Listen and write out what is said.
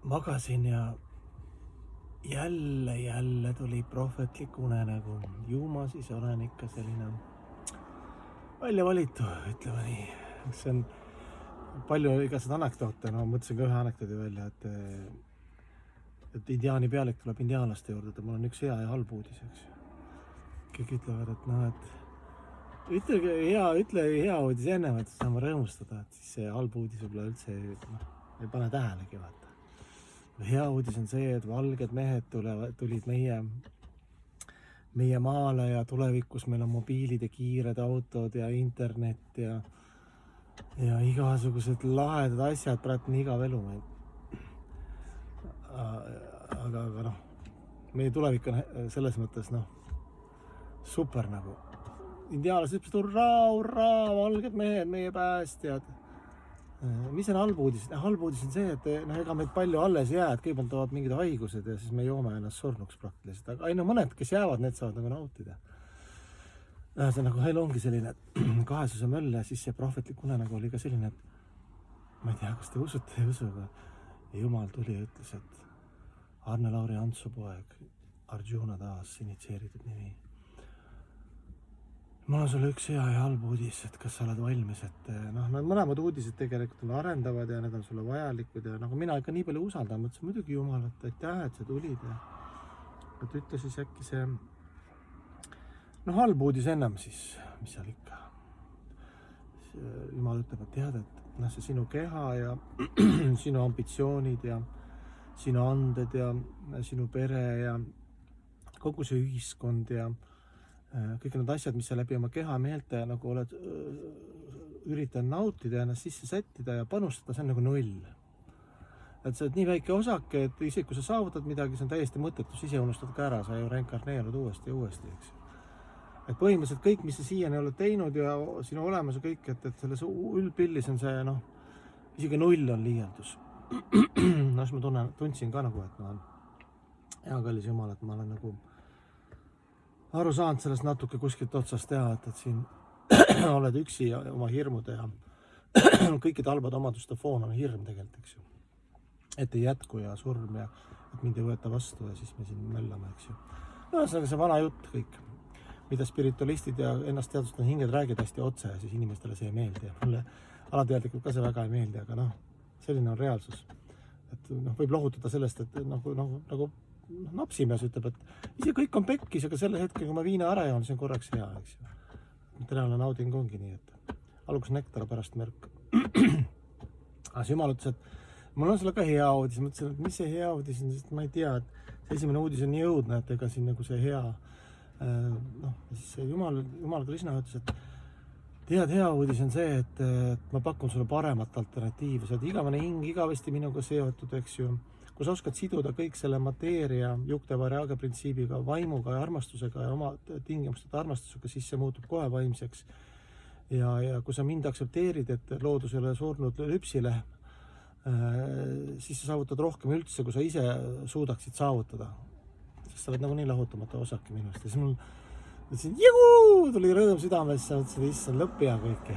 Magasin ja jälle tuli prohvetlik unenägu. Ju ma siis olen ikka selline välja valitu, ütleme nii. See on palju igasuguseid anekdoote, no mõtlesin ka ühe anekdoodi välja, et indiaani pealik tuleb indiaanlaste juurde, et mul on üks hea ja halb uudis, eks. Kõik ütlevad, et noh, et ütle hea uudis ennem, et saame rõõmustada, et siis see halb uudis võib-olla üldse ei pane tähelegi, vaata. Hea uudis on see, et valged mehed tulid meie maale ja tulevikus meil on mobiilid ja kiired autod ja internet ja igasugused lahedad asjad, praegu nii igav elu meil. Aga noh, meie tulevik on selles mõttes super nagu. Indiaanlased ütlesid, hurraa, valged mehed, meie päästjad. Mis on halb uudis? Halb uudis on see, et ega meid palju alles jää, et kõigepealt toovad mingid haigused ja siis me joome ennast surnuks praktiliselt. Aga aina mõned, kes jäävad, need saavad nagu nautida. See nagu elu ongi selline kahesuse möll ja siis see prohvetlik unenägu oli ka selline, et ma ei tea, kas te usute ei usu, aga Jumal tuli ja ütles, et Arne Lauri Antsu poeg, Arjuna taas initsieeritud nimi. Mul on sulle üks hea ja halb uudis, et kas sa oled valmis, et nad mõlemad uudised tegelikult on arendavad ja need on sulle vajalikud ja nagu mina ikka nii palju usaldan, mõtlesin muidugi Jumal, et aitäh, et sa tulid ja et ütle siis äkki see halb uudis ennem siis, mis seal ikka. Jumal ütleb, et tead, et see sinu keha ja sinu ambitsioonid ja sinu anded ja sinu pere ja kogu see ühiskond ja kõik need asjad, mis sa läbi oma keha meelte nagu oled üritanud nautida ja ennast sisse sättida ja panustada, see on nagu null. Et sa oled nii väike osake, et isegi kui sa saavutad midagi, see on täiesti mõttetus, ise unustad ka ära, sa ju reinkarneerud uuesti ja uuesti, eks. Et põhimõtteliselt kõik, mis sa siiani oled teinud ja sinu olemus ja kõik, et selles üldpillis on see, isegi null on liialdus. Siis ma tundsin ka nagu, et hea kallis Jumal, et ma olen nagu aru saanud sellest natuke kuskilt otsast teha, et siin oled üksi ja oma hirmude ja kõikide halbade omaduste foon on hirm tegelikult, eks ju. Et ei jätku ja surm ja et mind ei võeta vastu ja siis me siin möllame, eks ju. See vana jutt kõik, mida spiritualistid ja ennast teadvustanud hinged räägid hästi otse ja siis inimestele see ei meeldi. Mulle alateadlikult ka see väga ei meeldi, aga selline on reaalsus. Et võib lohutada sellest, et nagu napsimees ütleb, et ise kõik on pekkis, aga selle hetkel, kui ma viina ära joon, see on korraks hea, eks ju. Tõenäoline nauding ongi nii, et alguses nektar, pärast märk. Aga see Jumal ütles, et mul on sulle ka hea uudis. Ma ütlesin, et mis see hea uudis on, sest ma ei tea, et see esimene uudis on nii jõudne, et ega siin nagu see hea, siis see Jumal Krishna ütles, et tead, hea uudis on see, et ma pakun sulle paremat alternatiivi. Sa oled igavene hing, igavesti minuga seotud, eks ju. Kui sa oskad siduda kõik selle mateeria, Yukta-Varyaga printsiibiga, vaimuga ja armastusega ja oma tingimusteta armastusega, siis see muutub kohe vaimseks. Ja kui sa mind aksepteerid, et loodus ei ole surnud lüpsilehm, siis sa saavutad rohkem üldse, kui sa ise suudaksid saavutada. Sest sa oled nagu nii lahutamata osake minust. Ja siis mul tuli rõõm südamesse, mõtlesin, issand lõpp ja kõik.